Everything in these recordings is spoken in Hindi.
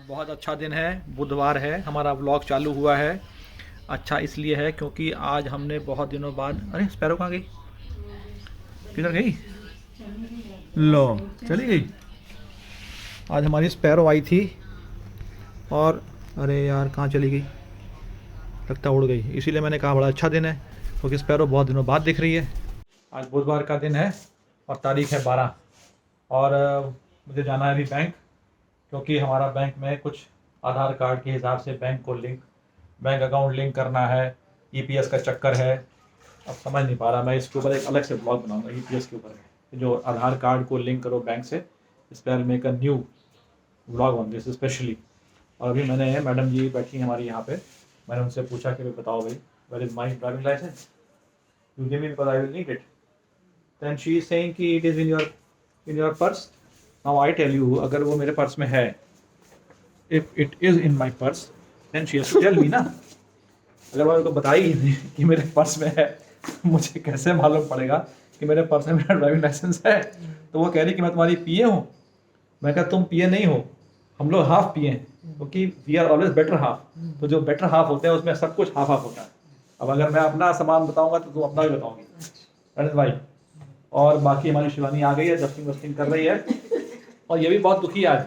बहुत अच्छा दिन है, बुधवार है, हमारा व्लॉग चालू हुआ है। अच्छा इसलिए है क्योंकि आज हमने बहुत दिनों बाद, अरे स्पैरो कहाँ गई? किधर गई? लो चली गई। आज हमारी स्पैरो आई थी और अरे यार कहाँ चली गई, लगता उड़ गई। इसीलिए मैंने कहा बड़ा अच्छा दिन है क्योंकि स्पैरो बहुत दिनों बाद दिख रही है। आज बुधवार का दिन है और तारीख है 12 और मुझे जाना है अभी बैंक, क्योंकि हमारा बैंक में कुछ आधार कार्ड के हिसाब से बैंक अकाउंट लिंक करना है। ईपीएस का चक्कर है। अब समझ नहीं पा रहा, मैं इसके ऊपर एक अलग से ब्लॉग बनाऊंगा ईपीएस के ऊपर, जो आधार कार्ड को लिंक करो बैंक से। इस पर make a new blog on this specially. और अभी मैंने, मैडम जी बैठी हमारी यहाँ पे, मैंने उनसे पूछा कि बताओ भाई, where is my driving licence, you give me because I will need it. Then she is saying कि it is in your purse. Now I tell you, अगर वो मेरे पर्स में है, if it is in my purse then she has to tell me ना। अगर वो उनको बताई नहीं कि मेरे पर्स में है, मुझे कैसे मालूम पड़ेगा कि मेरे पर्स में मेरा ड्राइविंग लाइसेंस है? तो वो कह रही कि मैं तुम्हारी पीए हूँ। मैं कहा तुम पीए नहीं हो, हम लोग हाफ पीए हैं, क्योंकि we are always better half. तो जो बेटर हाफ होते हैं उसमें सब कुछ हाफ हाफ होता है। अब अगर मैं अपना सामान बताऊंगा तो तुम अपना भी बताओगी, दैट इज भाई। और बाकी हमारी शिवानी आ गई है, डस्टिंग वस्टिंग कर रही है, और ये भी बहुत दुखी है आज।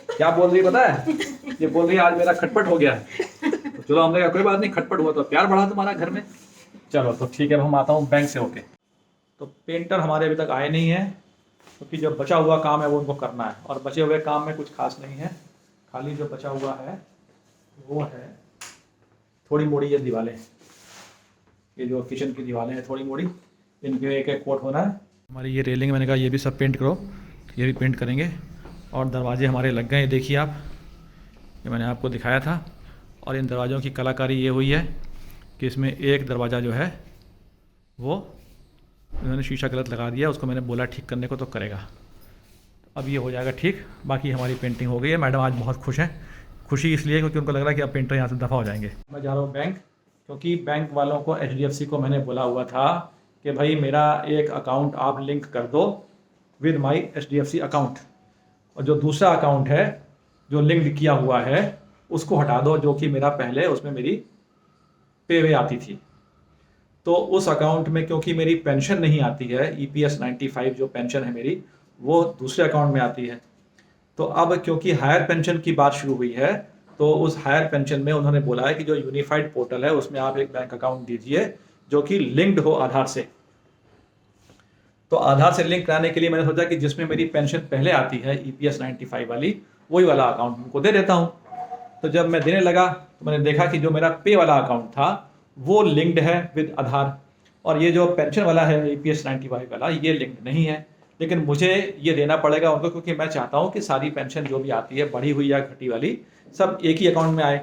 क्या बोल रही है पता है? ये बोल रही है आज मेरा खटपट हो गया है। तो चलो हमने कहा कोई बात नहीं, खटपट हुआ तो प्यार बढ़ा तुम्हारा घर में। चलो तो ठीक है, हम आता हूँ बैंक से होके। तो पेंटर हमारे अभी तक आए नहीं हैं, क्योंकि जो बचा हुआ काम है वो उनको करना है, और बचे हुए काम में कुछ खास नहीं है। खाली जो बचा हुआ है वो है थोड़ी मोड़ी ये दीवारें, ये जो किचन की दीवारें हैं थोड़ी मोड़ी, इनके एक एक कोट होना है। हमारी ये रेलिंग, मैंने कहा ये भी सब पेंट करो, ये भी पेंट करेंगे। और दरवाजे हमारे लग गए, देखिए आप, ये मैंने आपको दिखाया था। और इन दरवाज़ों की कलाकारी ये हुई है कि इसमें एक दरवाज़ा जो है वो उन्होंने शीशा गलत लगा दिया, उसको मैंने बोला ठीक करने को तो करेगा। अब ये हो जाएगा ठीक। बाकी हमारी पेंटिंग हो गई है। मैडम आज बहुत खुश हैं। खुशी इसलिए क्योंकि उनको लग रहा है कि अब पेंटर यहाँ से दफ़ा हो जाएंगे। मैं जा रहा हूँ बैंक, क्योंकि बैंक वालों को, एचडीएफसी को मैंने बोला हुआ था कि भाई मेरा एक अकाउंट आप लिंक कर दो विद माई एचडीएफसी अकाउंट, और जो दूसरा अकाउंट है जो लिंक किया हुआ है उसको हटा दो, जो कि मेरा पहले उसमें मेरी पेवे आती थी। तो उस अकाउंट में क्योंकि मेरी पेंशन नहीं आती है, ईपीएस 95 जो पेंशन है मेरी, वो दूसरे अकाउंट में आती है। तो अब क्योंकि हायर पेंशन की बात शुरू हुई है, तो उस हायर पेंशन में उन्होंने बोला है कि जो यूनिफाइड पोर्टल है उसमें आप एक बैंक अकाउंट दीजिए जो कि लिंक्ड हो आधार से। तो आधार से लिंक कराने के लिए मैंने सोचा कि जिसमें मेरी पेंशन पहले आती है ईपीएस 95 वाली, वही वाला अकाउंट उनको दे देता हूँ। तो जब मैं देने लगा तो मैंने देखा कि जो मेरा पे वाला अकाउंट था वो लिंक्ड है विद आधार, और ये जो पेंशन वाला है ईपीएस 95 वाला, ये लिंक्ड नहीं है। लेकिन मुझे ये देना पड़ेगा उनको, क्योंकि मैं चाहता हूँ कि सारी पेंशन जो भी आती है, बढ़ी हुई या घटी वाली, सब एक ही अकाउंट में आए।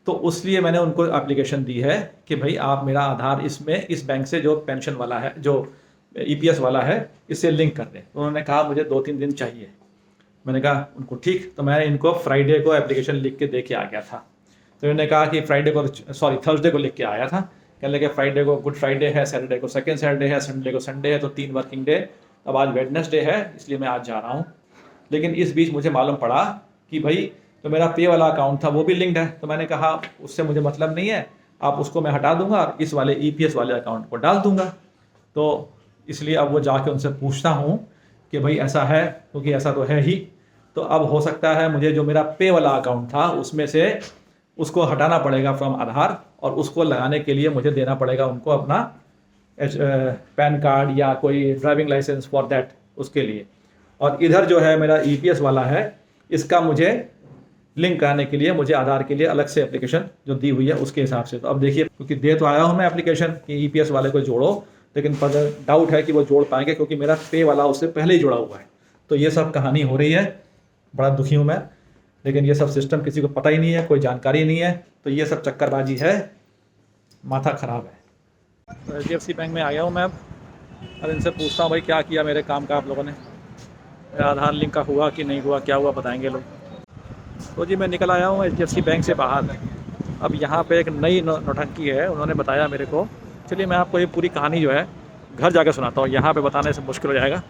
तो उसलिए मैंने उनको एप्लीकेशन दी है कि भाई आप मेरा आधार इसमें, इस बैंक से जो पेंशन वाला है, जो ईपीएस वाला है, इससे लिंक कर दें। तो उन्होंने कहा मुझे 2-3 दिन चाहिए। मैंने कहा उनको ठीक। तो मैं इनको फ्राइडे को एप्लीकेशन लिख के दे के आ गया था। तो इन्होंने कहा कि थर्सडे को लिख के आया था। कहने लगे फ्राइडे को गुड फ्राइडे है, सैटरडे को सेकंड सैटरडे है, संडे को संडे है, तो 3 वर्किंग डे। अब आज वेडनेसडे है, इसलिए मैं आज जा रहा हूँ। लेकिन इस बीच मुझे मालूम पड़ा कि भाई तो मेरा पे वाला अकाउंट था वो भी लिंक्ड है। तो मैंने कहा उससे मुझे मतलब नहीं है, आप उसको मैं हटा दूंगा और इस वाले ईपीएस वाले अकाउंट को डाल दूंगा। तो इसलिए अब वो जाके उनसे पूछता हूँ कि भाई ऐसा है, क्योंकि ऐसा तो है ही। तो अब हो सकता है मुझे जो मेरा पे वाला अकाउंट था उसमें से उसको हटाना पड़ेगा फ्रॉम आधार, और उसको लगाने के लिए मुझे देना पड़ेगा उनको अपना पैन कार्ड या कोई ड्राइविंग लाइसेंस फॉर दैट, उसके लिए। और इधर जो है मेरा ईपीएस वाला है, इसका मुझे लिंक कराने के लिए मुझे आधार के लिए अलग से एप्लीकेशन जो दी हुई है उसके हिसाब से। तो अब देखिए, क्योंकि दे तो आया हूँ मैं एप्लीकेशन कि ईपीएस वाले को जोड़ो, लेकिन पर डाउट है कि वो जोड़ पाएंगे, क्योंकि मेरा पे वाला उससे पहले ही जुड़ा हुआ है। तो ये सब कहानी हो रही है, बड़ा दुखी हूँ मैं। लेकिन ये सब सिस्टम किसी को पता ही नहीं है, कोई जानकारी नहीं है, तो ये सब चक्करबाजी है, माथा ख़राब है। तो एचडीएफसी बैंक में आ गया हूँ मैं। अब इनसे पूछता हूँ भाई क्या किया मेरे काम का आप लोगों ने, मेरा आधार लिंक का हुआ कि नहीं हुआ, क्या हुआ बताएंगे लोग। तो जी मैं निकल आया हूँ एचडीएफसी बैंक से बाहर। अब यहाँ पे एक नई नौटंकी है, उन्होंने बताया मेरे को। चलिए मैं आपको ये पूरी कहानी जो है घर जाकर सुनाता हूँ, यहाँ पे बताने से मुश्किल हो जाएगा।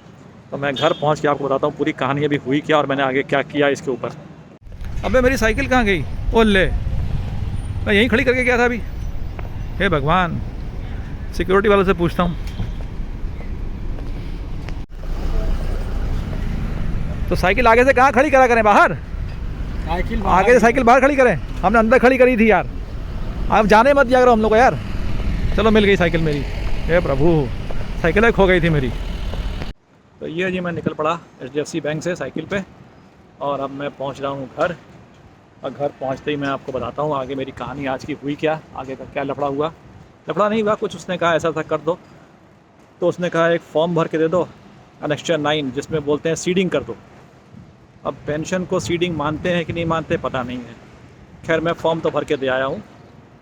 तो मैं घर पहुँच के आपको बताता हूँ पूरी कहानी अभी हुई क्या और मैंने आगे क्या किया इसके ऊपर। अबे मेरी साइकिल कहाँ गई? ओ ले, मैं यहीं खड़ी करके गया था अभी। हे भगवान, सिक्योरिटी वालों से पूछता हूँ। तो साइकिल आगे से कहाँ खड़ी करा करें? बाहर? साइकिल आगे से साइकिल बाहर खड़ी करें? हमने अंदर खड़ी करी थी यार, आप जाने मत दिया करो हम लोग को यार। चलो मिल गई साइकिल मेरी, हे प्रभु, साइकिल खो गई थी मेरी। तो ये जी मैं निकल पड़ा HDFC बैंक से साइकिल पे, और अब मैं पहुंच रहा हूँ घर। और घर पहुंचते ही मैं आपको बताता हूँ आगे मेरी कहानी आज की हुई क्या, आगे का क्या लफड़ा हुआ। लफड़ा नहीं हुआ कुछ, उसने कहा ऐसा ऐसा कर दो, तो उसने कहा एक फॉर्म भर के दे दो Annexure 9, जिसमें बोलते हैं सीडिंग कर दो। अब पेंशन को सीडिंग मानते हैं कि नहीं मानते पता नहीं है। खैर मैं फॉर्म तो भर के दे आया हूँ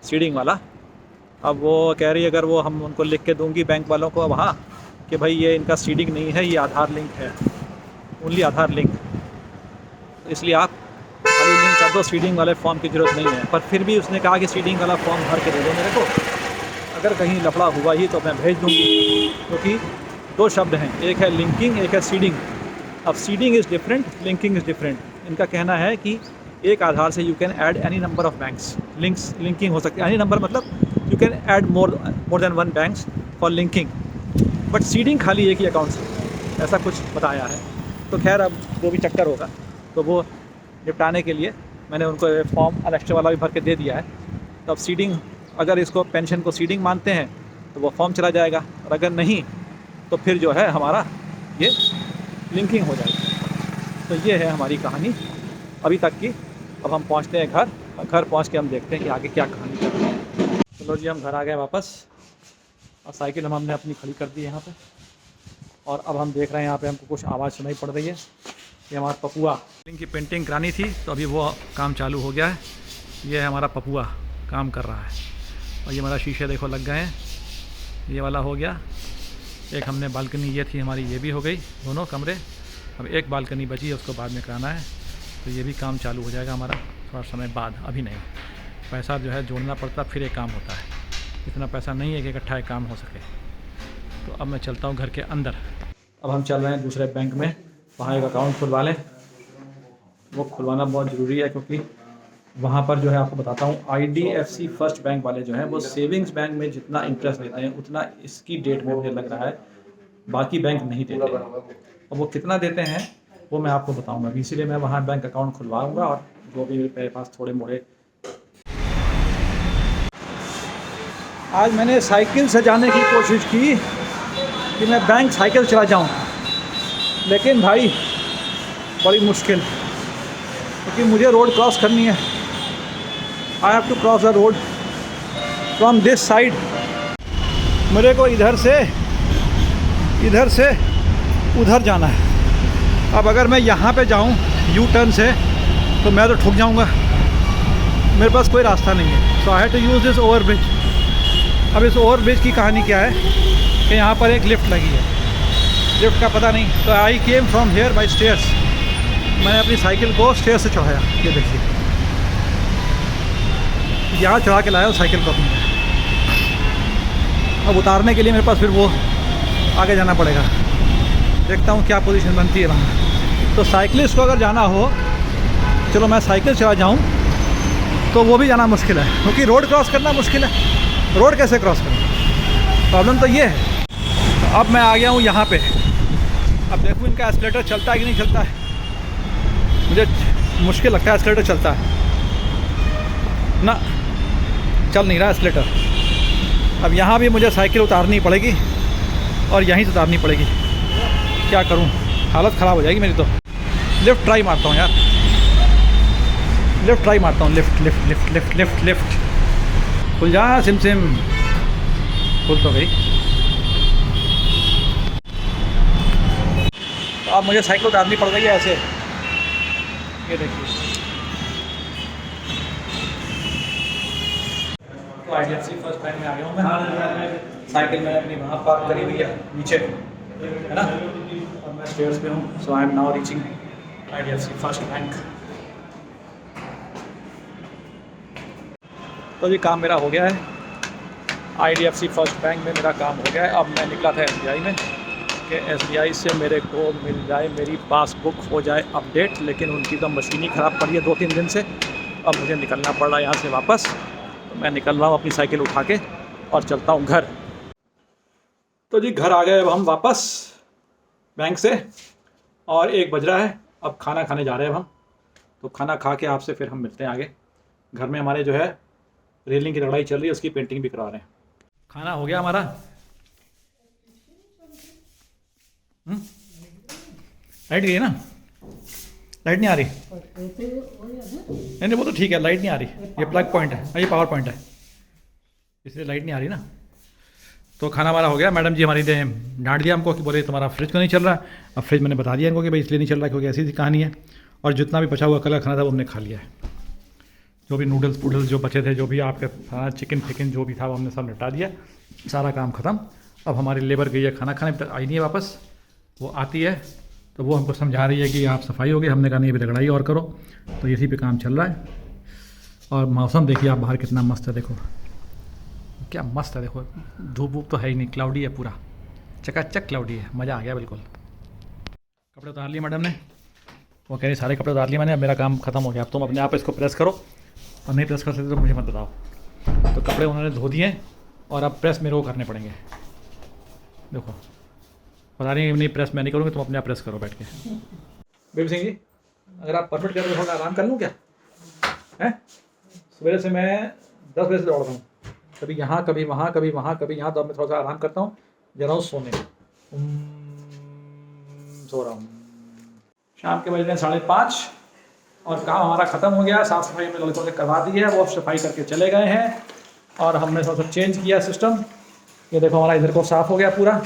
सीडिंग वाला। अब वो कह रही है अगर वो हम उनको लिख के दूंगी बैंक वालों को वहाँ कि भाई ये इनका सीडिंग नहीं है, ये आधार लिंक है, ओनली आधार लिंक, इसलिए आप खाली लिंक कर दो, सीडिंग वाले फॉर्म की ज़रूरत नहीं है। पर फिर भी उसने कहा कि सीडिंग वाला फॉर्म भर के दे दो मेरे को, अगर कहीं लफड़ा हुआ ही तो मैं भेज दूँगी। क्योंकि दो शब्द हैं, एक है लिंकिंग, एक है सीडिंग। अब seeding is different, linking is different. इनका कहना है कि एक आधार से you can add any number of banks, linking हो सकती है। एनी नंबर मतलब you can add more than one banks for linking, but seeding खाली एक ही अकाउंट से, ऐसा कुछ बताया है। तो खैर अब वो भी चक्कर होगा, तो वो निपटाने के लिए मैंने उनको फॉर्म Annexure वाला भी भर के दे दिया है। तो अब सीडिंग, अगर इसको पेंशन को सीडिंग मानते हैं तो वो फॉर्म चला जाएगा, और अगर नहीं तो फिर जो है हमारा ये लिंकिंग हो जाएगी। तो ये है हमारी कहानी अभी तक की। अब हम पहुंचते हैं घर, और घर पहुंच के हम देखते हैं कि आगे क्या कहानी चल रही है। चलो जी हम घर आ गए वापस, और साइकिल हमने अपनी खड़ी कर दी यहाँ पे, और अब हम देख रहे हैं यहाँ पे हमको कुछ आवाज़ सुनाई पड़ रही है। ये हमारा पपुआ की पेंटिंग करानी थी, तो अभी वो काम चालू हो गया है। ये है हमारा पपुआ काम कर रहा है, और ये हमारा शीशे देखो लग गए हैं, ये वाला हो गया। एक हमने बालकनी ये थी हमारी, ये भी हो गई, दोनों कमरे। अब एक बालकनी बची है, उसको बाद में कराना है, तो ये भी काम चालू हो जाएगा हमारा थोड़ा समय बाद। अभी नहीं, पैसा जो है जोड़ना पड़ता फिर एक काम होता है, इतना पैसा नहीं है कि इकट्ठा एक काम हो सके। तो अब मैं चलता हूँ घर के अंदर। अब हम चल रहे हैं दूसरे बैंक में, वहाँ एक अकाउंट खुलवा लें। वो खुलवाना बहुत ज़रूरी है, क्योंकि वहाँ पर जो है आपको बताता हूँ IDFC फर्स्ट बैंक वाले जो हैं वो सेविंग्स बैंक में जितना इंटरेस्ट देते हैं उतना इसकी डेट में मुझे लग रहा है बाकी बैंक नहीं देते हैं। और वो कितना देते हैं वो मैं आपको बताऊँगा, इसीलिए मैं वहाँ बैंक अकाउंट खुलवाऊँगा। और जो भी मेरे पास थोड़े मोड़े, आज मैंने साइकिल से जाने की कोशिश की कि मैं बैंक साइकिल चला जाऊँ, लेकिन भाई बड़ी मुश्किल, क्योंकि मुझे रोड क्रॉस करनी है। I have to cross the road from this side. मेरे को इधर से उधर जाना है। अब अगर मैं यहाँ पे जाऊँ यू टर्न से तो मैं तो ठुक जाऊँगा, मेरे पास कोई रास्ता नहीं है। So I have to use this over bridge. अब इस ओवर ब्रिज की कहानी क्या है कि यहाँ पर एक लिफ्ट लगी है, लिफ्ट का पता नहीं, तो I came from here by stairs. मैंने अपनी साइकिल को स्टेयर से चढ़ाया, ये देखिए यहाँ चढ़ा के लाया हूँ साइकिल को अपनी। अब उतारने के लिए मेरे पास फिर वो आगे जाना पड़ेगा, देखता हूँ क्या पोजीशन बनती है वहाँ। तो साइकिलिस्ट को अगर जाना हो, चलो मैं साइकिल चला जाऊँ, तो वो भी जाना मुश्किल है, क्योंकि रोड क्रॉस करना मुश्किल है। रोड कैसे क्रॉस करूँ, प्रॉब्लम तो ये है। तो अब मैं आ गया हूँ यहाँ पे, अब देखूँ इनका एस्केलेटर चलता है कि नहीं चलता है। मुझे मुश्किल लगता है एस्केलेटर चलता है ना, चल नहीं रहा एस्केलेटर। अब यहाँ भी मुझे साइकिल उतारनी पड़ेगी और यहीं से उतारनी पड़ेगी, क्या करूँ, हालत ख़राब हो जाएगी मेरी। तो लिफ्ट ट्राई मारता हूँ यार, लिफ्ट ट्राई मारता हूँ, lift lift lift lift lift lift खुल जा सिम सिम, खुल तो गई। तो अब मुझे साइकिल उतारनी पड़ गई है ऐसे, ये देखिए। तो IDFC फर्स्ट बैंक में आ गया हूँ मैं। साइकिल मैंने अपनी वहाँ पार्क करी हुई है नीचे, है ना, और मैं स्टेयर्स पे हूँ। So I am now reaching IDFC first bank. तो जी काम मेरा हो गया है, IDFC फर्स्ट बैंक में मेरा काम हो गया है। अब मैं निकला था SBI में, कि SBI से मेरे को मिल जाए, मेरी पासबुक हो जाए अपडेट, लेकिन उनकी तो मशीन ही ख़राब पड़ी है 2-3 दिन से। अब मुझे निकलना पड़ रहा है यहाँ से वापस। तो मैं निकल रहा हूँ अपनी साइकिल उठा के और चलता हूँ घर। तो जी घर आ गए अब हम वापस बैंक से, और 1 बज रहा है। अब खाना खाने जा रहे हैं अब हम। तो खाना खा के आपसे फिर हम मिलते हैं आगे। घर में हमारे जो है रेलिंग की लड़ाई चल रही है, उसकी पेंटिंग भी करा रहे हैं। खाना हो गया हमारा। लाइट गई है ना? लाइट नहीं आ रही? नहीं नहीं, वो तो ठीक है, लाइट नहीं आ रही। ये प्लग पॉइंट है, ये पावर पॉइंट है, इसलिए लाइट नहीं आ रही ना। तो खाना हमारा हो गया। मैडम जी हमारी ने डांट दिया हमको कि बोले तुम्हारा फ्रिज क्यों नहीं चल रहा। अब फ्रिज मैंने बता दिया इनको कि भाई इसलिए नहीं चल रहा क्योंकि ऐसी सी कहानी है। और जितना भी बचा हुआ कल का खाना था वो हमने खा लिया है। जो भी नूडल्स जो बचे थे, जो भी आपके खाना चिकन फिकन जो भी था वो हमने सब निपटा दिया। सारा काम ख़त्म। अब हमारी लेबर गई है खाना खाने, आई नहीं है वापस। वो आती है तो वो हमको समझा रही है कि आप सफाई हो गई। हमने कहा नहीं, अभी लड़ाई और करो। तो इसी पे काम चल रहा है। और मौसम देखिए आप बाहर कितना मस्त है, देखो क्या मस्त है। देखो धूप वूप तो है ही नहीं, क्लाउडी है पूरा, चकाचक क्लाउडी है। मज़ा आ गया बिल्कुल। कपड़े उतार लिए मैडम ने। वो कह रही सारे कपड़े उतार लिए मैंने, अब मेरा काम ख़त्म हो गया। अब तुम अपने आप इसको प्रेस करो, और नहीं प्रेस कर सकते तो मुझे मत बताओ। तो कपड़े उन्होंने धो दिए और अब प्रेस मेरे को करने पड़ेंगे। देखो बता रही नहीं, प्रेस मैं नहीं करूँगी, तुम अपने आप प्रेस करो बैठ के। बेबी सिंह जी, अगर आप परमिट कर रहे हो थोड़ा आराम कर लूँ क्या? हैं सवेरे से मैं 10 बजे से दौड़ रहा हूँ, कभी यहाँ कभी वहाँ कभी वहाँ कभी यहाँ। तो अब मैं थोड़ा सा आराम करता हूँ, जरा हूँ सोने। सो रहा हूँ। शाम के बज रहे 5:30 और काम हमारा ख़त्म हो गया। साफ़ सफाई हमने लड़कों से करवा दी है, वो सफाई करके चले गए हैं। और हमने थोड़ा सा चेंज किया सिस्टम। ये देखो हमारा इधर को साफ़ हो गया पूरा।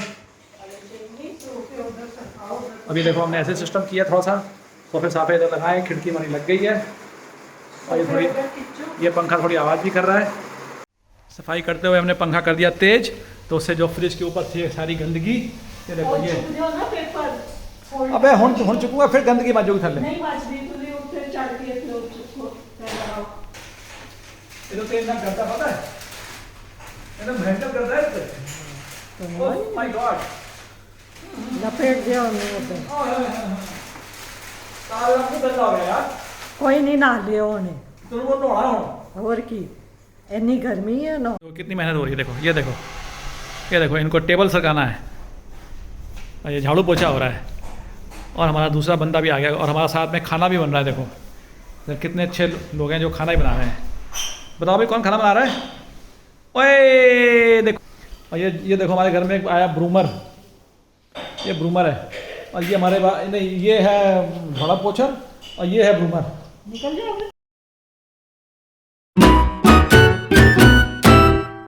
अभी देखो हमने ऐसे सिस्टम किया, थोड़ा सा सोफे साफे इधर लगाए, खिड़की हमारी लग गई है। और ये थोड़ी, ये पंखा थोड़ी आवाज़ भी कर रहा है। सफाई करते हुए हमने पंखा कर दिया तेज, तो उससे जो फ्रिज के ऊपर थी सारी गंदगी, ये देखो ये। अबे हुन चुकूंगा, फिर गंदगी बाजू थले। ये तो तेज ना करता, पता है एकदम भयंकर करता है इससे। ओह माय गॉड, लपेट दिया उन्होंने। सारा आपको गंदा हो गया यार। कोई नहीं ना लियो उन्हें, तुम वो नोड़ा हो और की इतनी गर्मी है ना। तो कितनी मेहनत हो रही है। देखो ये देखो, ये देखो इनको टेबल सरकाना है, और ये झाड़ू पोछा हो रहा है, और हमारा दूसरा बंदा भी आ गया, और हमारा साथ में खाना भी बन रहा है। देखो कितने अच्छे लोग हैं जो खाना ही बना रहे हैं। बताओ भाई कौन खाना बना रहा है? ओए देखो, और ये देखो हमारे घर में एक आया ब्रूमर, ये ब्रूमर है। और ये हमारे नहीं, ये है झाड़ा पोछा और ये है ब्रूमर। निकल जाओ।